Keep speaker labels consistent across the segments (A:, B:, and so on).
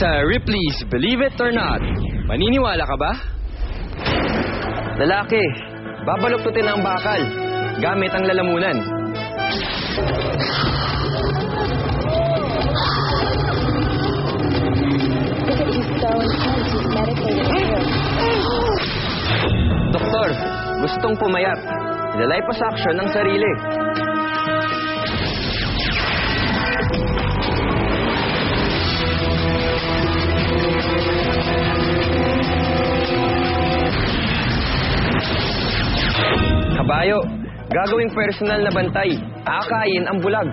A: sa Ripley's Believe It or Not. Maniniwala ka ba? Lalaki, babaluktutin ang bakal gamit ang lalamunan. Doktor, gustong pumayat. Ilaliposuction ang sarili. Kabayo, gagawing personal na bantay. Aakayin ang bulag.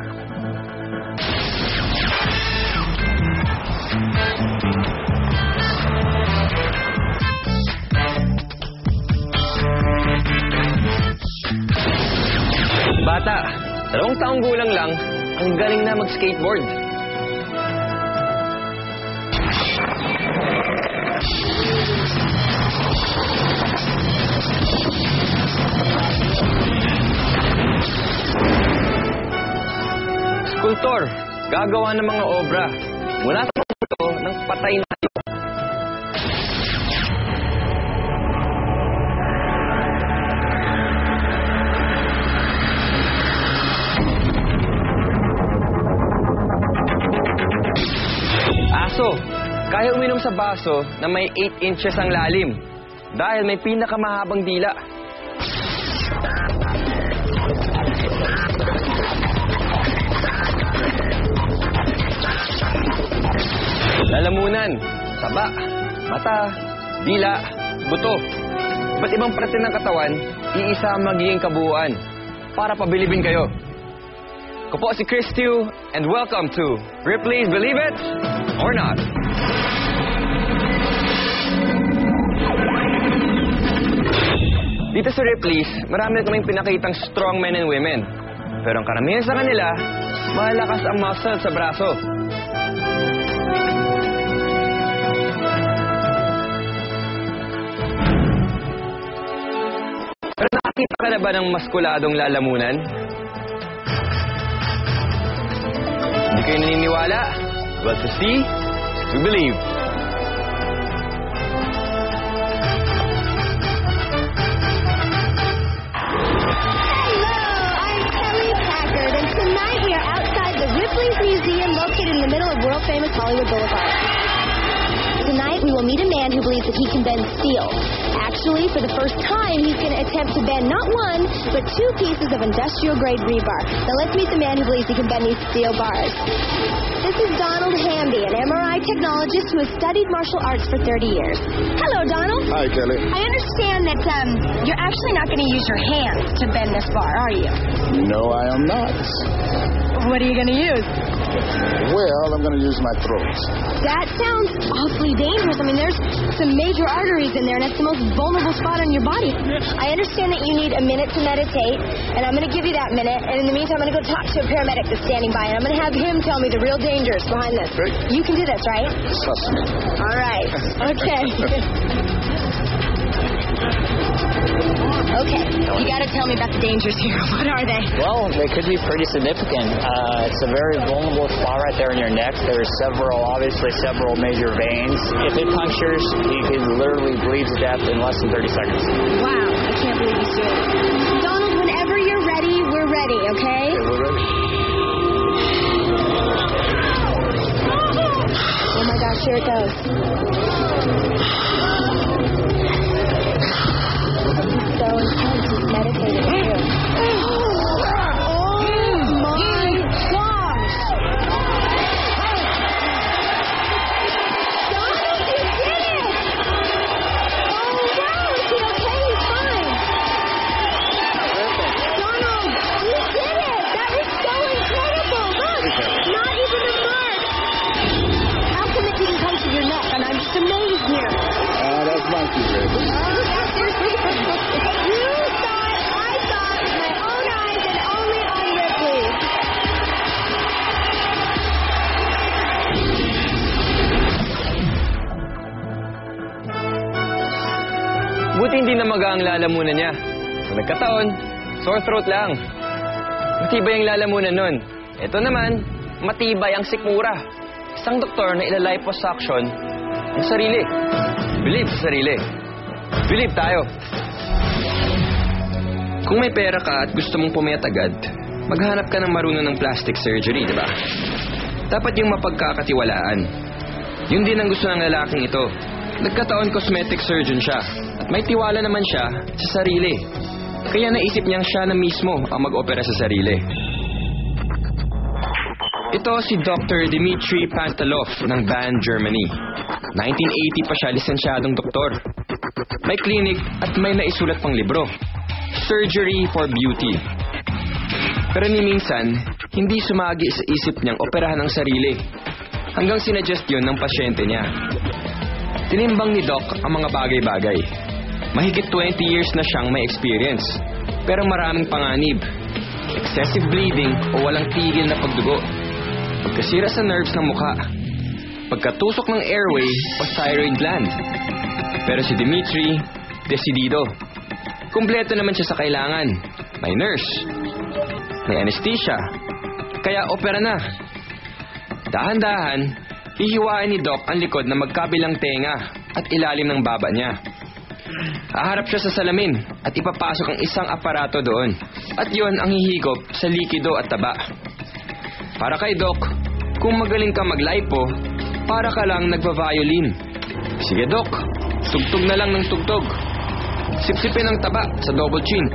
A: Bata, 2 taong gulang lang, ang galing na mag-skateboard. Skulptor, gagawa ng mga obra mula sa ulo ng patay na hayop. Aso, kaya uminom sa baso na may 8 inches ang lalim dahil may pinakamahabang dila. Lalamunan, taba, mata, dila, buto. Iba't ibang parte ng katawan, iisa ang magiging kabuuan para pabilibin kayo. Ako po si Chris Tew, and welcome to Ripley's Believe It or Not. Dito sa Ripley's, marami na kaming pinakitang strong men and women. Pero ang karamihan sa kanila, malakas ang muscle sa braso. Pero nakakita ka na ba ng maskuladong lalamunan? Hindi kayo naniniwala? Well, to see, to believe.
B: Hello, I'm Kelly Packard, and tonight we are outside the Ripley's Museum located in the middle of world-famous Hollywood Boulevard. Tonight, we will meet a man who believes that he can bend steel. Actually, for the first time, he's going to attempt to bend not 1, but 2 pieces of industrial-grade rebar. Now, let's meet the man who believes he can bend these steel bars. This is Donald Hamby, an MRI technologist who has studied martial arts for 30 years. Hello, Donald.
C: Hi, Kelly.
B: I understand that you're actually not going to use your hands to bend this bar, are you?
C: No, I am not.
B: What are you going to use?
C: Well, I'm going to use my throat.
B: That sounds awfully dangerous. I mean, there's some major arteries in there, and it's the most vulnerable spot on your body. I understand that you need a minute to meditate, and I'm going to give you that minute. And in the meantime, I'm going to go talk to a paramedic that's standing by, and I'm going to have him tell me the real dangers behind this.
C: Great.
B: You can do this, right?
C: Trust me.
B: All right. Okay. Okay. You got to tell me about the dangers here. What are they?
D: Well, they could be pretty significant. It's a very vulnerable spot right there in your neck. There's obviously several major veins. If it punctures, you could literally bleed to death in less than 30 seconds.
B: Wow, I can't believe he's doing it. Donald, whenever you're ready, we're ready, okay?
C: Okay, we're ready.
B: Oh my gosh, here it goes. So intense, he's meditating too. Oh my gosh! Donald, you did it! Oh wow, is he okay? He's fine. Donald, you did it! That was so incredible! Look, not even a mark. How come it didn't puncture your neck? And I'm just amazed here.
C: That's my secret.
B: You thought I saw it with my own eyes and only on Ripley.
A: Buti hindi namaga ang lalamunan niya. Kung nagkataon, sore throat lang. Matibay ang lalamunan nun. Ito naman, matibay ang sikmura. isang doktor na ilaliposuction ang sarili. Believe sa sarili. Believe tayo. Kung may pera ka at gusto mong pumayat agad, maghanap ka ng marunong ng plastic surgery, di ba? Dapat yung mapagkakatiwalaan. Yun din ang gusto ng lalaking ito. Nagkataon cosmetic surgeon siya at may tiwala naman siya sa sarili. Kaya naisip niyang siya na mismo ang mag-opera sa sarili. Ito si Dr. Dmitry Pantalov ng Bonn, Germany. 1980 pa siya lisensyadong doktor. May clinic at may naisulat pang libro, Surgery for Beauty. Pero ni minsan, hindi sumagi sa isip niyang operahan ang sarili. Hanggang sinuggest yun ng pasyente niya. Tinimbang ni Doc ang mga bagay-bagay. Mahigit 20 years na siyang may experience. Pero maraming panganib. Excessive bleeding o walang tigil na pagdugo. Pagkasira sa nerves ng mukha. Pagkatusok ng airway o thyroid gland. Pero si Dmitry, desidido. Kumpleto naman siya sa kailangan. May nurse. May anesthesia. Kaya opera na. Dahan-dahan, hihiwain ni Doc ang likod na magkabilang tenga at ilalim ng baba niya. Haharap siya sa salamin at ipapasok ang isang aparato doon. At yon ang hihigop sa likido at taba. Para kay Doc, kung magaling ka mag-lipo, para ka lang nagva-violin. Sige Doc, tugtog na lang ng tugtog. Sipsipin ang taba sa double chin.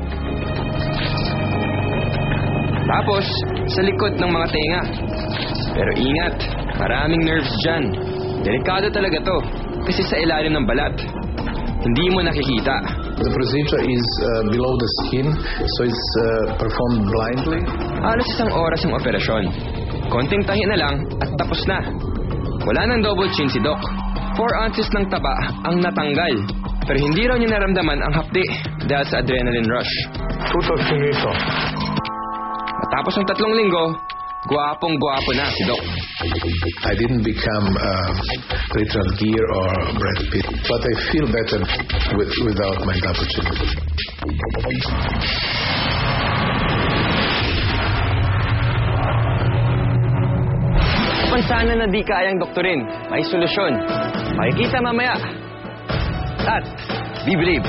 A: Tapos, sa likod ng mga tenga. Pero ingat, maraming nerves dyan. Delikado talaga to, kasi sa ilalim ng balat. Hindi mo nakikita.
E: The procedure is below the skin, so it's performed blindly.
A: Halos isang oras yung operasyon. Konting tahi na lang at tapos na. Wala nang double chin si Doc. 4 ounces ng taba ang natanggal. Pero hindi raw niya naramdaman ang hapdi dahil sa adrenaline rush.
E: Tutto finito.
A: Matapos ng 3 linggo, gwapong-gwapo na si Doc.
E: I didn't become Richard Gere or Brad Pitt, but I feel better without my double chin.
A: Pansana na di kayang doktorin, may solusyon. Makikita mamaya. At, be believe.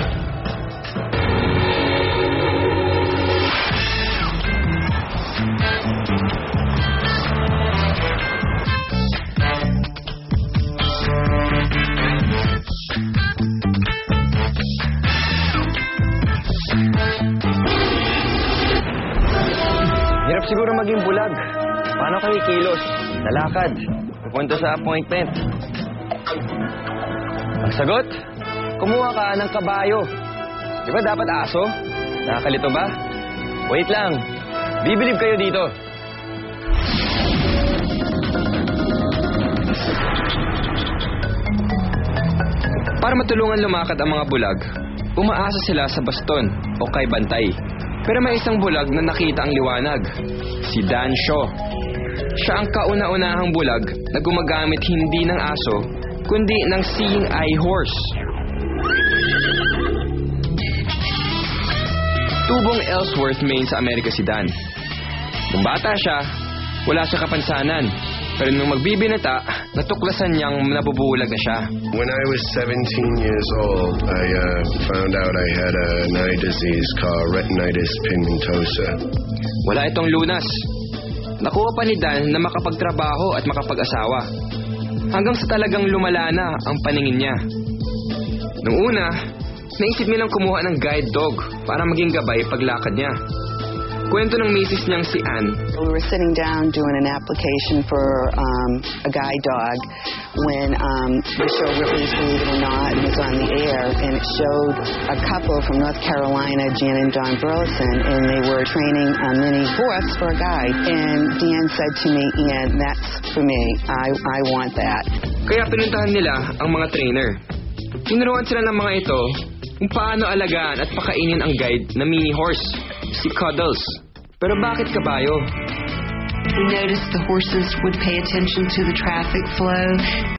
A: Hirap siguro maging bulag. Paano kayo kilos? Lalakad. Pupunta sa appointment. Ang sagot? Kumuha ka ng kabayo. Di ba dapat aso? Nakakalito ba? Wait lang. Bibilib kayo dito. Para matulungan lumakad ang mga bulag, umaasa sila sa baston o kay bantay. Pero may isang bulag na nakita ang liwanag. Si Dan Shaw. Siya ang kauna-unahang bulag na gumagamit hindi ng aso, kundi ng seeing eye horse. Tubong Ellsworth, Maine sa Amerika si Dan. Nung bata siya, wala siya kapansanan. Pero nung magbibinata, natuklasan niyang nabubulag na siya.
F: When I was 17 years old, I found out I had an eye disease called retinitis pigmentosa.
A: Wala itong lunas. Nakuha pa ni Dan na makapagtrabaho at makapag-asawa. Hanggang sa talagang lumala na ang paningin niya. Nung una, naisip nilang kumuha ng guide dog para maging gabay paglakad niya. Kwento ng misis niyang si Ann.
G: We were sitting down doing an application for a guide dog when the show Ripley's Believe It or Not was on the air, and it showed a couple from North Carolina, Jan and Don Burleson, and they were training mini horse for a guide. And Dan said to me, Ian, that's for me. I want that.
A: Kaya pinuntahan nila ang mga trainer. Tinuruan sila ng mga ito kung paano alagaan at pakainin ang guide na mini horse, si Cuddles. Pero bakit kabayo?
H: We noticed the horses would pay attention to the traffic flow.